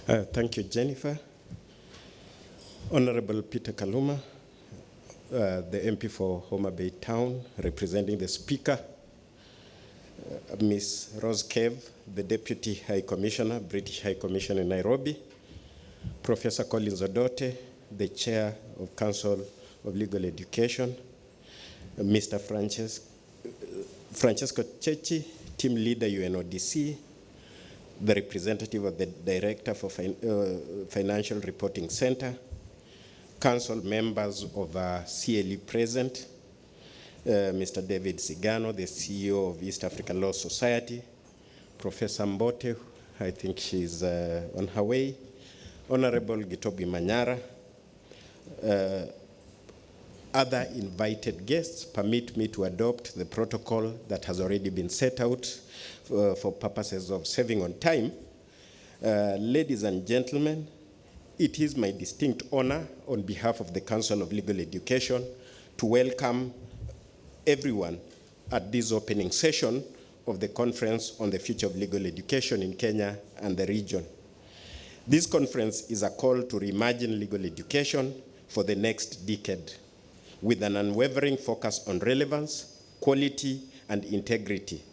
Thank you, Jennifer. Honorable Peter Kaluma, the MP for Homa Bay Town, representing the Speaker, Ms. Rose Kev, the Deputy High Commissioner, British High Commission in Nairobi, Professor Collins Odote, the Chair of Council of Legal Education, Mr. Francesco Cecchi, Team Leader UNODC, the representative of the Director for Financial Reporting Center, council members of CLE present, Mr. David Sigano, the CEO of East African Law Society, Professor Mbote, I think she's on her way, Honorable Gitobi Manyara, other invited guests. Permit me to adopt the protocol that has already been set out for purposes of saving on time. Ladies and gentlemen, it is my distinct honor on behalf of the Council of Legal Education to welcome everyone at this opening session of the Conference on the Future of Legal Education in Kenya and the region. This conference is a call to reimagine legal education for the next decade with an unwavering focus on relevance, quality, and integrity.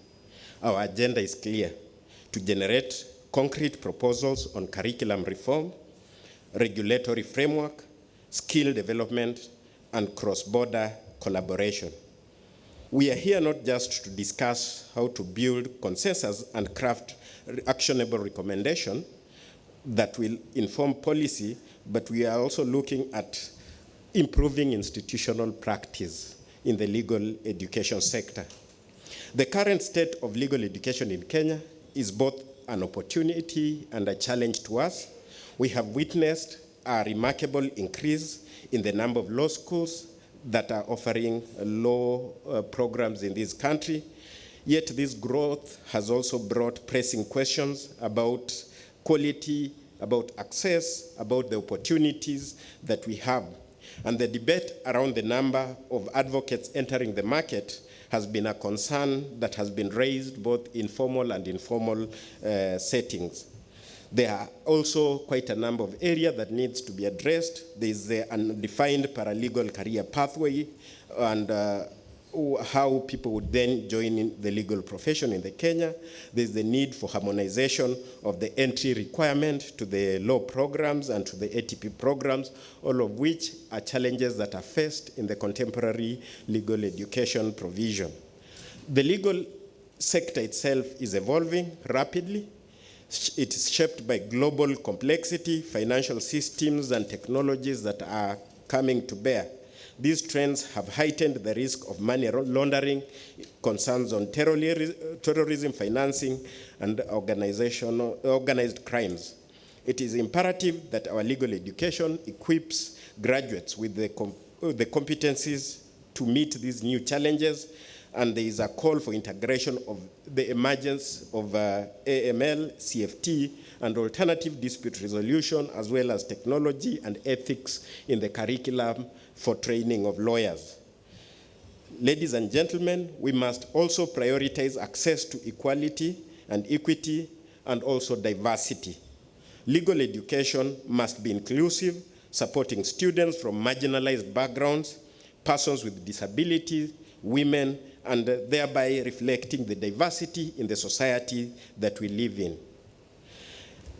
Our agenda is clear: to generate concrete proposals on curriculum reform, regulatory framework, skill development, and cross-border collaboration. We are here not just to discuss how to build consensus and craft actionable recommendations that will inform policy, but we are also looking at improving institutional practice in the legal education sector. The current state of legal education in Kenya is both an opportunity and a challenge to us. We have witnessed a remarkable increase in the number of law schools that are offering law programs in this country. Yet this growth has also brought pressing questions about quality, about access, about the opportunities that we have. And the debate around the number of advocates entering the market has been a concern that has been raised both in formal and informal settings. There are also quite a number of areas that needs to be addressed. There is the undefined paralegal career pathway and how people would then join in the legal profession in the Kenya. There's the need for harmonization of the entry requirement to the law programs and to the ATP programs, all of which are challenges that are faced in the contemporary legal education provision. The legal sector itself is evolving rapidly. It is shaped by global complexity, financial systems, and technologies that are coming to bear. These trends have heightened the risk of money laundering, concerns on terrorism financing, and organized crimes. It is imperative that our legal education equips graduates with the competencies to meet these new challenges, and there is a call for integration of the emergence of AML, CFT, and alternative dispute resolution, as well as technology and ethics in the curriculum for training of lawyers. Ladies and gentlemen, we must also prioritize access to equality and equity and also diversity. Legal education must be inclusive, supporting students from marginalized backgrounds, persons with disabilities, women, and thereby reflecting the diversity in the society that we live in.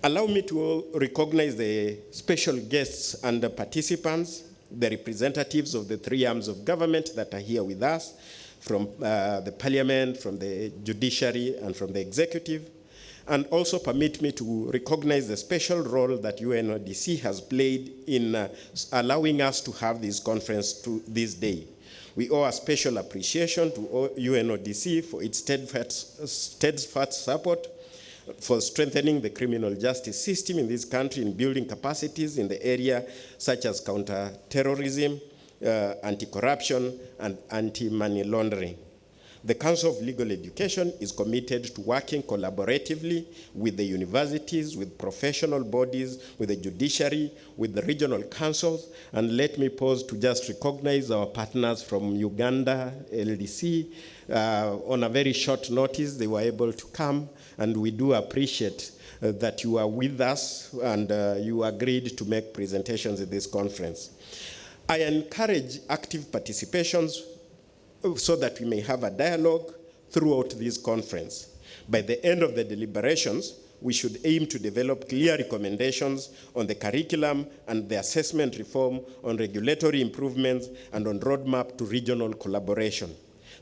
Allow me to recognize the special guests and the participants, the representatives of the three arms of government that are here with us, from the parliament, from the judiciary, and from the executive. And also permit me to recognize the special role that UNODC has played in allowing us to have this conference to this day. We owe a special appreciation to UNODC for its steadfast support for strengthening the criminal justice system in this country and building capacities in the area such as counter-terrorism, anti-corruption, and anti-money laundering. The Council of Legal Education is committed to working collaboratively with the universities, with professional bodies, with the judiciary, with the regional councils. And let me pause to just recognize our partners from Uganda, LDC. On a very short notice, they were able to come, and we do appreciate that you are with us and you agreed to make presentations at this conference. I encourage active participations so that we may have a dialogue throughout this conference. By the end of the deliberations, we should aim to develop clear recommendations on the curriculum and the assessment reform, on regulatory improvements, and on roadmap to regional collaboration.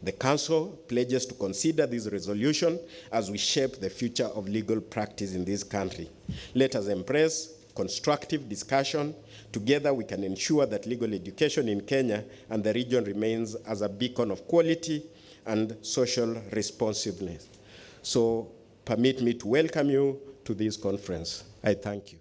The Council pledges to consider this resolution as we shape the future of legal practice in this country. Let us embrace constructive discussion. Together we can ensure that legal education in Kenya and the region remains as a beacon of quality and social responsiveness. So permit me to welcome you to this conference. I thank you.